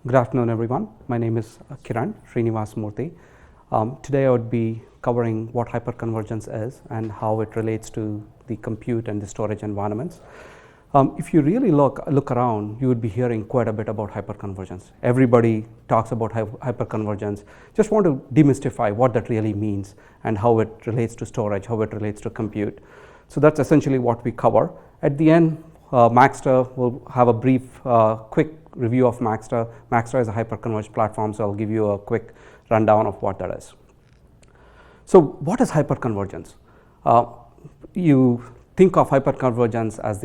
Good afternoon, everyone. My name is Kiran, Sreenivasamurthy. Today I would be covering what hyperconvergence is and how it relates to the compute and the storage environments. If you really look around, you would be hearing quite a bit about hyperconvergence. Everybody talks about hyperconvergence. Just want to demystify what that really means and how it relates to storage, how it relates to compute. So that's essentially what we cover. At the end, Maxta will have a brief, quick review of Maxta. Maxta is a hyperconverged platform, so I'll give you a quick rundown of what that is. So what is hyperconvergence? You think of hyperconvergence as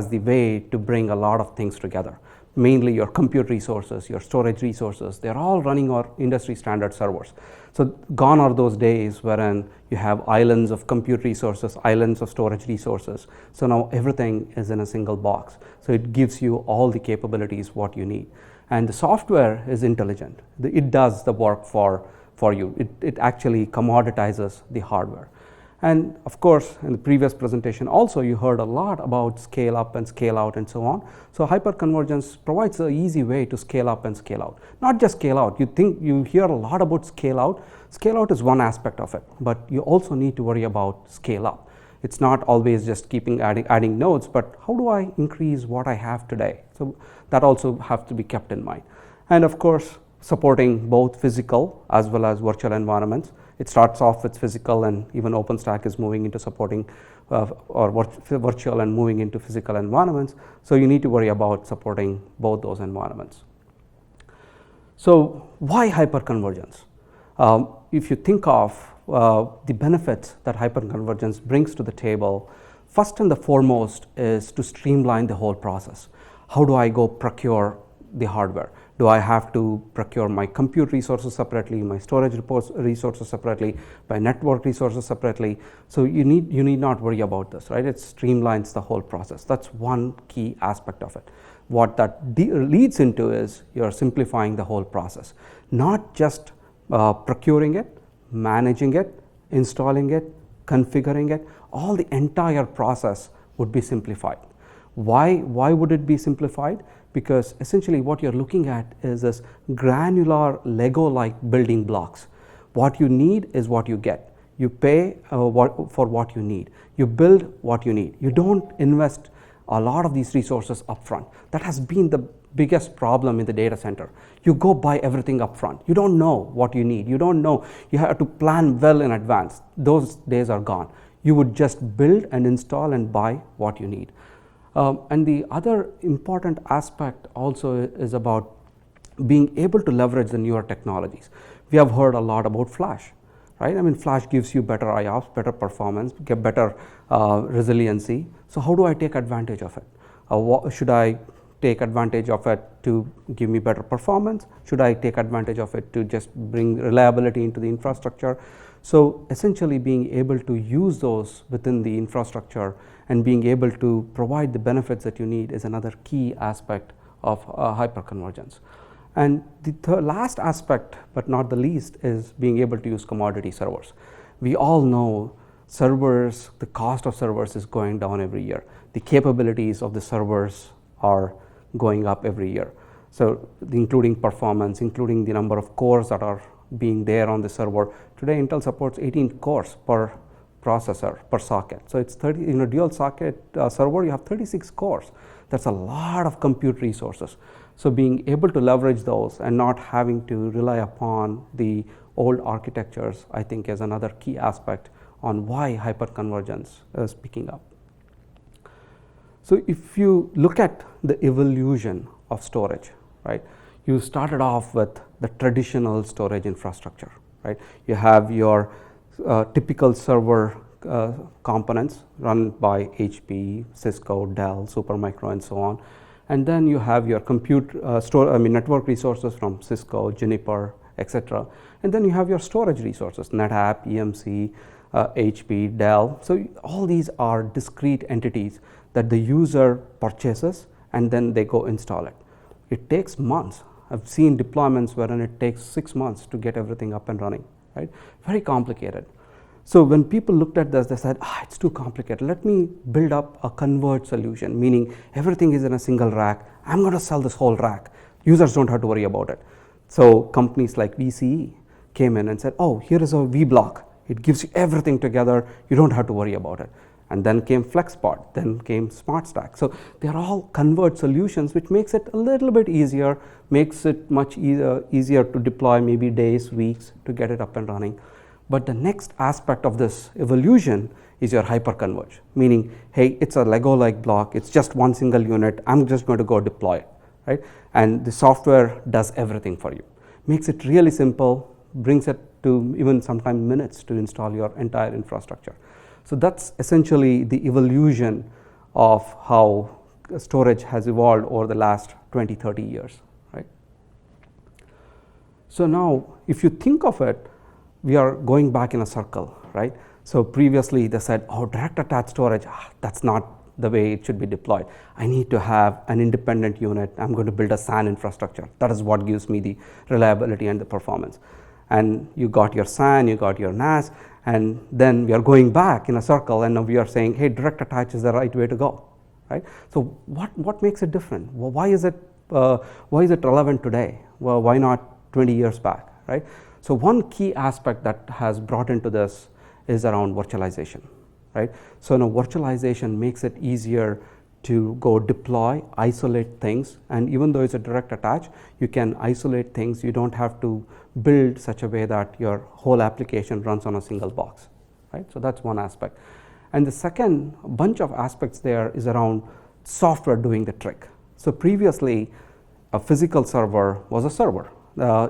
the way to bring a lot of things together, mainly your compute resources, your storage resources. They're all running on industry standard servers. So gone are those days wherein you have islands of compute resources, islands of storage resources. So now everything is in a single box. So it gives you all the capabilities what you need. And the software is intelligent. It does the work for you. It actually commoditizes the hardware. And of course, in the previous presentation also you heard a lot about scale up and scale out and so on. So hyperconvergence provides an easy way to scale up and scale out. Not just scale out, you hear a lot about scale out. Scale out is one aspect of it, but you also need to worry about scale up. It's not always just adding nodes, but how do I increase what I have today? So that also has to be kept in mind. And of course, supporting both physical as well as virtual environments. It starts off with physical, and even OpenStack is moving into supporting virtual and moving into physical environments. So you need to worry about supporting both those environments. So why hyperconvergence? If you think of the benefits that hyperconvergence brings to the table, first and the foremost is to streamline the whole process. How do I go procure the hardware? Do I have to procure my compute resources separately, my storage resources separately, my network resources separately? So you need not worry about this, right? It streamlines the whole process. That's one key aspect of it. What that leads into is you're simplifying the whole process, not just procuring it, managing it, installing it, configuring it. All the entire process would be simplified. Why would it be simplified? Because essentially what you're looking at is this granular Lego-like building blocks. What you need is what you get. You pay for what you need. You build what you need. You don't invest a lot of these resources upfront. That has been the biggest problem in the data center. You go buy everything upfront. You don't know what you need. You don't know. You have to plan well in advance. Those days are gone. You would just build and install and buy what you need. And the other important aspect also is about being able to leverage the newer technologies. We have heard a lot about Flash, right? I mean, Flash gives you better IOPS, better performance, get better resiliency. So how do I take advantage of it? Should I take advantage of it to give me better performance? Should I take advantage of it to just bring reliability into the infrastructure? So essentially being able to use those within the infrastructure and being able to provide the benefits that you need is another key aspect of hyperconvergence. And the last aspect, but not the least, is being able to use commodity servers. We all know servers, the cost of servers is going down every year. The capabilities of the servers are going up every year. So including performance, including the number of cores that are being there on the server. Today Intel supports 18 cores per processor per socket. So it's 30 in a dual socket server, you have 36 cores. That's a lot of compute resources. So being able to leverage those and not having to rely upon the old architectures, I think, is another key aspect on why hyperconvergence is picking up. So if you look at the evolution of storage, right? You started off with the traditional storage infrastructure, right? You have your typical server components run by HP, Cisco, Dell, Supermicro, and so on. And then you have your network resources from Cisco, Juniper, etc. And then you have your storage resources, NetApp, EMC, HP, Dell. So all these are discrete entities that the user purchases and then they go install it. It takes months. I've seen deployments wherein it takes 6 months to get everything up and running, right? Very complicated. So when people looked at this, they said, it's too complicated. Let me build up a converged solution, meaning everything is in a single rack. I'm going to sell this whole rack. Users don't have to worry about it. So companies like VCE came in and said, oh, here is a vBlock. It gives you everything together. You don't have to worry about it. And then came FlexPod, then came SmartStack. So they're all converged solutions, which makes it a little bit easier, makes it much easier to deploy, maybe days, weeks, to get it up and running. But the next aspect of this evolution is your hyper-converge, meaning, hey, it's a Lego-like block. It's just one single unit. I'm just going to go deploy it, right? And the software does everything for you. Makes it really simple, brings it to even sometimes minutes to install your entire infrastructure. So that's essentially the evolution of how storage has evolved over the last 20, 30 years, right? So now, if you think of it, we are going back in a circle, right? So previously they said, oh, direct attached storage, that's not the way it should be deployed. I need to have an independent unit. I'm going to build a SAN infrastructure. That is what gives me the reliability and the performance. And you got your SAN, you got your NAS, and then we are going back in a circle, and now we are saying, hey, direct attach is the right way to go, right? So what makes it different? Well, why is it relevant today? Well, why not 20 years back, right? So one key aspect that has brought into this is around virtualization, right? So now virtualization makes it easier to go deploy, isolate things, and even though it's a direct attach, you can isolate things. You don't have to build such a way that your whole application runs on a single box, right? So that's one aspect. And the second bunch of aspects there is around software doing the trick. So previously, a physical server was a server.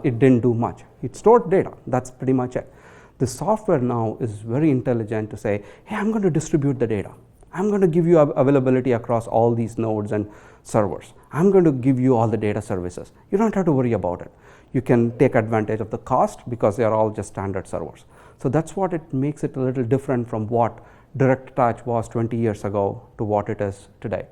It didn't do much. It stored data. That's pretty much it. The software now is very intelligent to say, hey, I'm going to distribute the data. I'm going to give you availability across all these nodes and servers. I'm going to give you all the data services. You don't have to worry about it. You can take advantage of the cost because they are all just standard servers. So that's what it makes it a little different from what direct attach was 20 years ago to what it is today.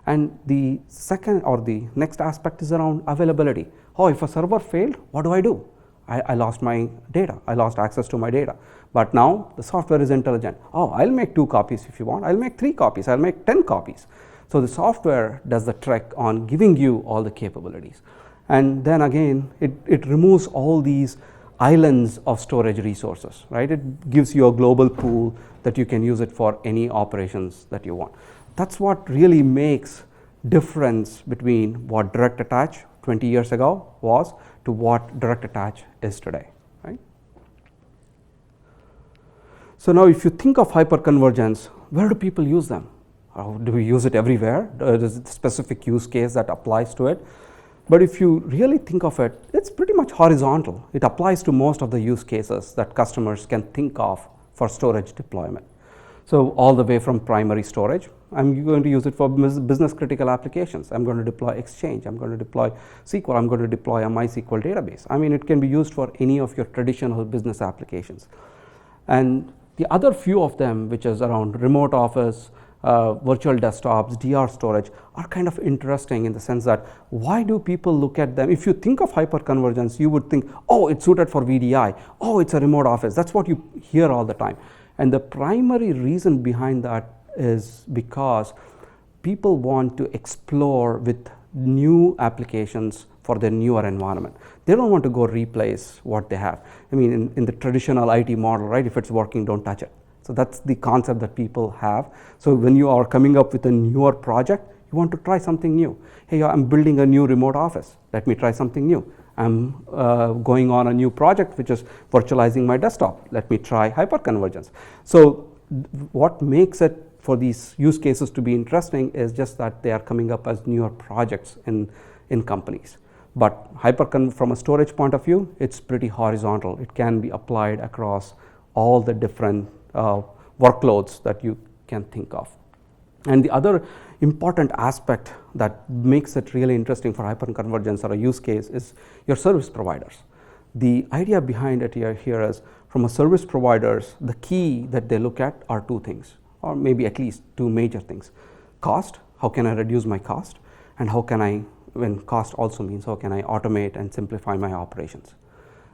And the second or the next aspect is around availability. Oh, if a server failed, what do? I lost my data. I lost access to my data. But now the software is intelligent. Oh, I'll make 2 copies if you want. I'll make 3 copies. I'll make 10 copies. So the software does the trick on giving you all the capabilities. And then again, it removes all these islands of storage resources, right? It gives you a global pool that you can use it for any operations that you want. That's what really makes difference between what direct attach 20 years ago was to what direct attach is today, right? So now if you think of hyperconvergence, where do people use them? Do we use it everywhere? Is it a specific use case that applies to it? But if you really think of it, it's pretty much horizontal. It applies to most of the use cases that customers can think of for storage deployment. So all the way from primary storage, I'm going to use it for business critical applications. I'm going to deploy Exchange. I'm going to deploy SQL. I'm going to deploy a MySQL database. I mean, it can be used for any of your traditional business applications. And the other few of them, which is around remote office, virtual desktops, DR storage, are kind of interesting in the sense that why do people look at them? If you think of hyperconvergence, you would think, oh, it's suited for VDI. Oh, it's a remote office. That's what you hear all the time. And the primary reason behind that is because people want to explore with new applications for their newer environment. They don't want to go replace what they have. I mean, in the traditional IT model, right? If it's working, don't touch it. So that's the concept that people have. So when you are coming up with a newer project, you want to try something new. Hey, I'm building a new remote office. Let me try something new. I'm going on a new project, which is virtualizing my desktop. Let me try hyperconvergence. So what makes it for these use cases to be interesting is just that they are coming up as newer projects in companies. But from a storage point of view, it's pretty horizontal. It can be applied across all the different workloads that you can think of. And the other important aspect that makes it really interesting for hyperconvergence or a use case is your service providers. The idea behind it here is from a service providers, the key that they look at are 2 things, or maybe at least 2 major things. Cost, how can I reduce my cost? And when cost also means how can I automate and simplify my operations?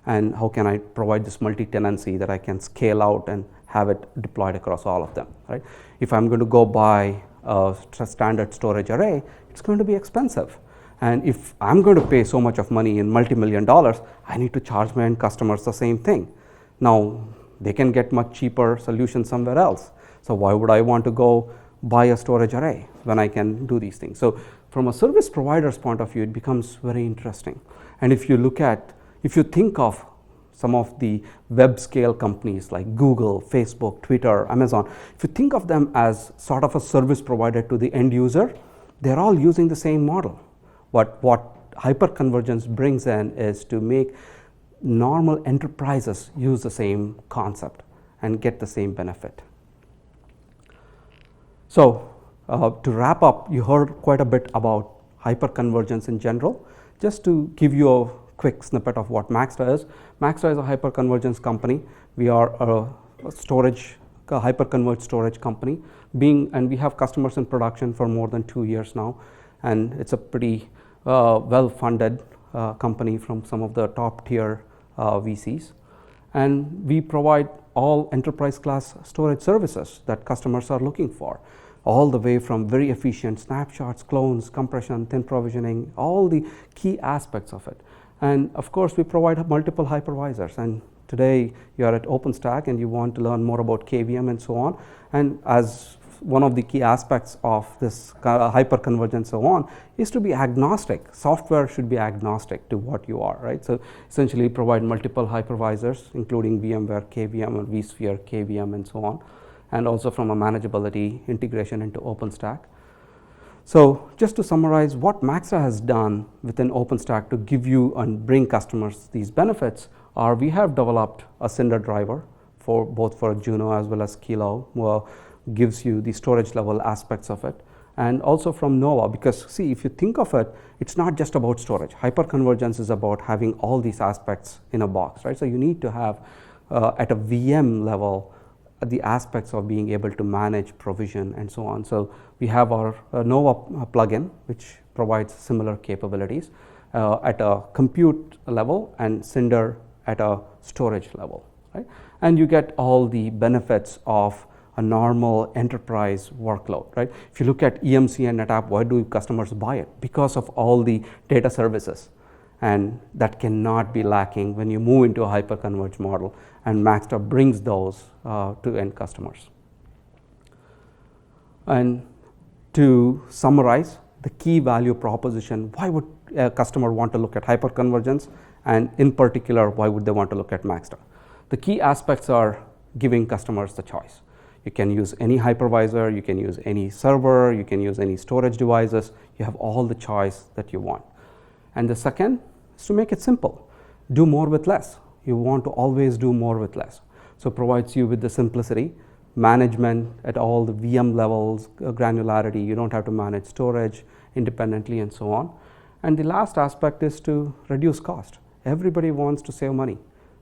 And how can I provide this multi-tenancy that I can scale out and have it deployed across all of them, right? If I'm going to go buy a standard storage array, it's going to be expensive. And if I'm going to pay so much of money in multi-million dollars, I need to charge my end customers the same thing. Now, they can get much cheaper solutions somewhere else. So why would I want to go buy a storage array when I can do these things? So from a service provider's point of view, it becomes very interesting. And if you think of some of the web scale companies like Google, Facebook, Twitter, Amazon, if you think of them as sort of a service provider to the end user, they're all using the same model. What hyperconvergence brings in is to make normal enterprises use the same concept and get the same benefit. So to wrap up, you heard quite a bit about hyperconvergence in general. Just to give you a quick snippet of what Maxta is. Maxta is a hyperconvergence company. We are a hyperconverged storage company, and we have customers in production for more than 2 years now, and it's a pretty well-funded company from some of the top-tier VCs. And we provide all enterprise-class storage services that customers are looking for, all the way from very efficient snapshots, clones, compression, thin provisioning, all the key aspects of it. And of course, we provide multiple hypervisors. And today, you are at OpenStack and you want to learn more about KVM and so on. And as one of the key aspects of this hyperconvergence and so on is to be agnostic. Software should be agnostic to what you are, right? So essentially provide multiple hypervisors, including VMware KVM or vSphere KVM and so on, and also from a manageability integration into OpenStack. So just to summarize what Maxta has done within OpenStack to give you and bring customers these benefits are we have developed a Cinder driver for both for Juno as well as Kilo, gives you the storage level aspects of it, and also from Nova, because see, if you think of it, it's not just about storage. Hyperconvergence is about having all these aspects in a box, right? So you need to have at a VM level the aspects of being able to manage provision and so on. So we have our Nova plugin, which provides similar capabilities at a compute level and Cinder at a storage level, right? And you get all the benefits of a normal enterprise workload, right? If you look at EMC and NetApp, why do customers buy it? Because of all the data services, and that cannot be lacking when you move into a hyperconverged model, and Maxta brings those to end customers. And to summarize, the key value proposition, why would a customer want to look at hyperconvergence, and in particular, why would they want to look at Maxta? The key aspects are giving customers the choice. You can use any hypervisor, you can use any server, you can use any storage devices. You have all the choice that you want. And the second is to make it simple. Do more with less. You want to always do more with less. So it provides you with the simplicity, management at all the VM levels, granularity. You don't have to manage storage independently and so on. And the last aspect is to reduce cost. Everybody wants to save money.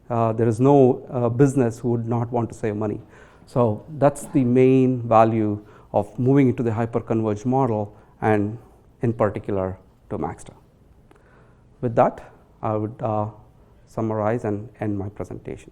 There is no business who would not want to save money. So that's the main value of moving into the hyperconverged model, and in particular to Maxta. With that, I would summarize and end my presentation.